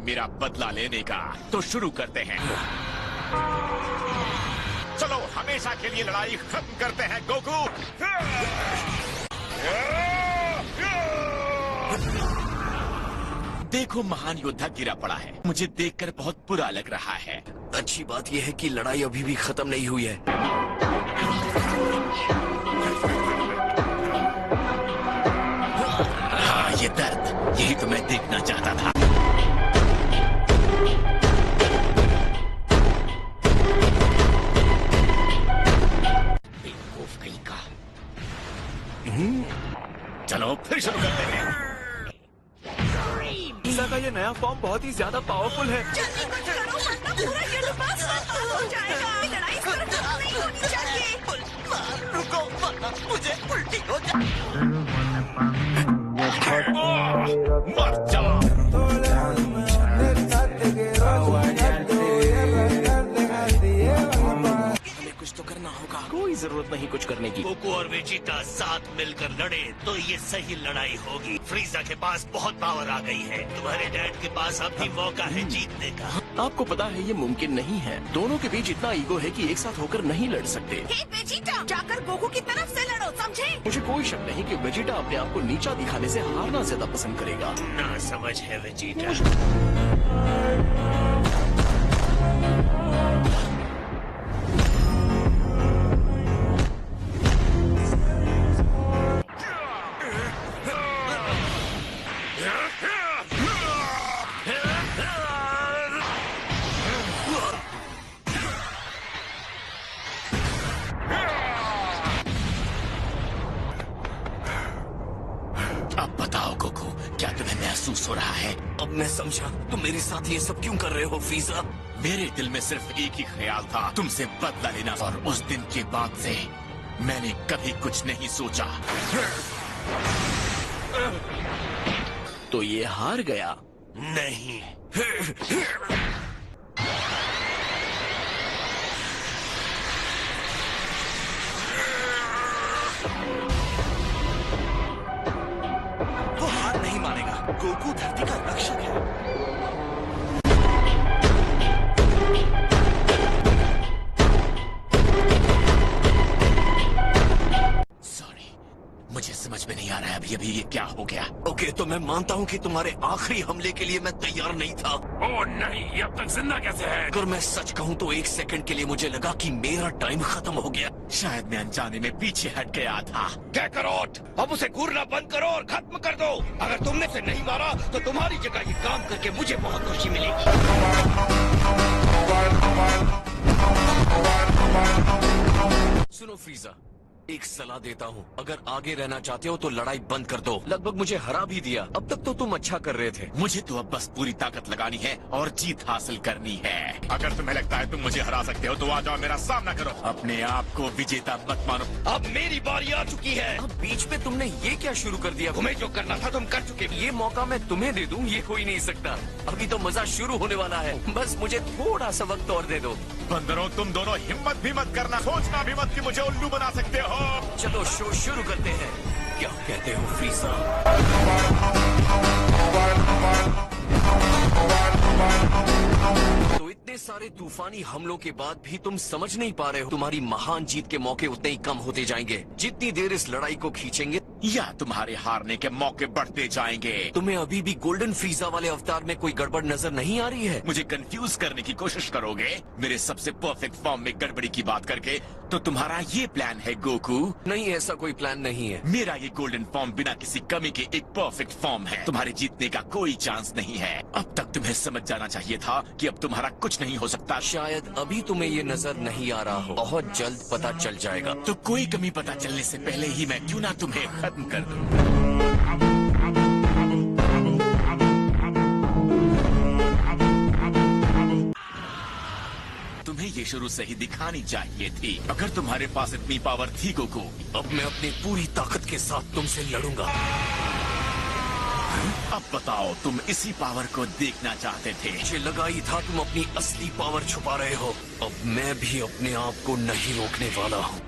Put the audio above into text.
मेरा बदला लेने का। तो शुरू करते हैं। चलो हमेशा के लिए लड़ाई खत्म करते हैं गोकू। देखो महान योद्धा गिरा पड़ा है। मुझे देखकर बहुत बुरा लग रहा है। अच्छी बात यह है कि लड़ाई अभी भी खत्म नहीं हुई है। हाँ, ये दर्द, यही तो मैं देखना चाहता था। बेवकूफ कहीं का। चलो फिर शुरू करते हैं। वीजा का ये नया फॉर्म बहुत ही ज्यादा पावरफुल है। जल्दी कुछ करो वरना पूरा यूनिवर्स बर्बाद हो जाएगा। लड़ाई सिर्फ खत्म नहीं होनी चाहिए। रुको वरना मुझे उल्टी हो जाए। मर जा। हमें कुछ तो करना होगा। कोई जरूरत नहीं कुछ करने की। गोकू और वेजिटा साथ मिलकर लड़े तो ये सही लड़ाई होगी। फ्रीजा के पास बहुत पावर आ गई है। तुम्हारे डैड के पास अब भी मौका है जीतने का। आपको पता है ये मुमकिन नहीं है। दोनों के बीच इतना ईगो है कि एक साथ होकर नहीं लड़ सकते। हे वेजिटा, जाकर गोकू की तरफ से लड़ो, समझे? मुझे कोई शक नहीं कि वेजिटा अपने आप को नीचा दिखाने से हारना ज्यादा पसंद करेगा। ना समझ है वेजिटा। अब बताओ गोकू, क्या तुम्हें महसूस हो रहा है? अब मैं समझा तुम मेरे साथ ये सब क्यों कर रहे हो फ्रीजा। मेरे दिल में सिर्फ एक ही ख्याल था, तुमसे बदला लेना। और उस दिन के बाद से मैंने कभी कुछ नहीं सोचा। तो ये हार गया। नहीं, वो हार नहीं मानेगा। गोकू धरती का रक्षक है। सॉरी, मुझे समझ में नहीं आ रहा है अभी ये क्या हो गया। ओके, तो मैं मानता हूँ कि तुम्हारे आखिरी हमले के लिए मैं तैयार नहीं था। ओह नहीं, ये अब तक जिंदा कैसे है? अगर मैं सच कहूँ तो एक सेकंड के लिए मुझे लगा कि मेरा टाइम खत्म हो गया। शायद मैं अनजाने में पीछे हट गया था। कैकरोट, अब उसे घूरना बंद करो और खत्म कर दो। अगर तुमने उसे नहीं मारा तो तुम्हारी जगह ये काम करके मुझे बहुत खुशी मिलेगी। सुनो फ्रीजा, एक सलाह देता हूँ। अगर आगे रहना चाहते हो तो लड़ाई बंद कर दो। लगभग मुझे हरा भी दिया। अब तक तो तुम अच्छा कर रहे थे। मुझे तो अब बस पूरी ताकत लगानी है और जीत हासिल करनी है। अगर तुम्हें लगता है तुम मुझे हरा सकते हो तो आ जाओ, मेरा सामना करो। अपने आप को विजेता मत मानो। अब मेरी बारी आ चुकी है। अब बीच में तुमने ये क्या शुरू कर दिया? तुम्हें जो करना था तुम कर चुके। ये मौका मैं तुम्हें दे दूं, ये हो ही नहीं सकता। अभी तो मजा शुरू होने वाला है। बस मुझे थोड़ा सा वक्त और दे दो। बंदरों, तुम दोनों हिम्मत भी मत करना, सोचना भी मत कि मुझे उल्लू बना सकते हो। चलो शो शुरू करते हैं। क्या कहते हो फ्रीजा? तो इतने सारे तूफानी हमलों के बाद भी तुम समझ नहीं पा रहे हो। तुम्हारी महान जीत के मौके उतने ही कम होते जाएंगे जितनी देर इस लड़ाई को खींचेंगे, या तुम्हारे हारने के मौके बढ़ते जाएंगे। तुम्हें अभी भी गोल्डन फ्रीजा वाले अवतार में कोई गड़बड़ नजर नहीं आ रही है? मुझे कंफ्यूज करने की कोशिश करोगे मेरे सबसे परफेक्ट फॉर्म में गड़बड़ी की बात करके? तो तुम्हारा ये प्लान है गोकू? नहीं, ऐसा कोई प्लान नहीं है। मेरा ये गोल्डन फॉर्म बिना किसी कमी के एक परफेक्ट फॉर्म है। तुम्हारे जीतने का कोई चांस नहीं है। अब तक तुम्हें समझ जाना चाहिए था कि अब तुम्हारा कुछ नहीं हो सकता। शायद अभी तुम्हें ये नजर नहीं आ रहा हो। बहुत जल्द पता चल जाएगा। तो कोई कमी पता चलने से पहले ही मैं क्यों ना तुम्हें खत्म कर दूं। तुम्हें ये शुरू से ही दिखानी चाहिए थी। अगर तुम्हारे पास इतनी पावर थी गोकू। अब मैं अपनी पूरी ताकत के साथ तुमसे लड़ूंगा। अब बताओ, तुम इसी पावर को देखना चाहते थे? मुझे लगा ही था तुम अपनी असली पावर छुपा रहे हो। अब मैं भी अपने आप को नहीं रोकने वाला हूँ।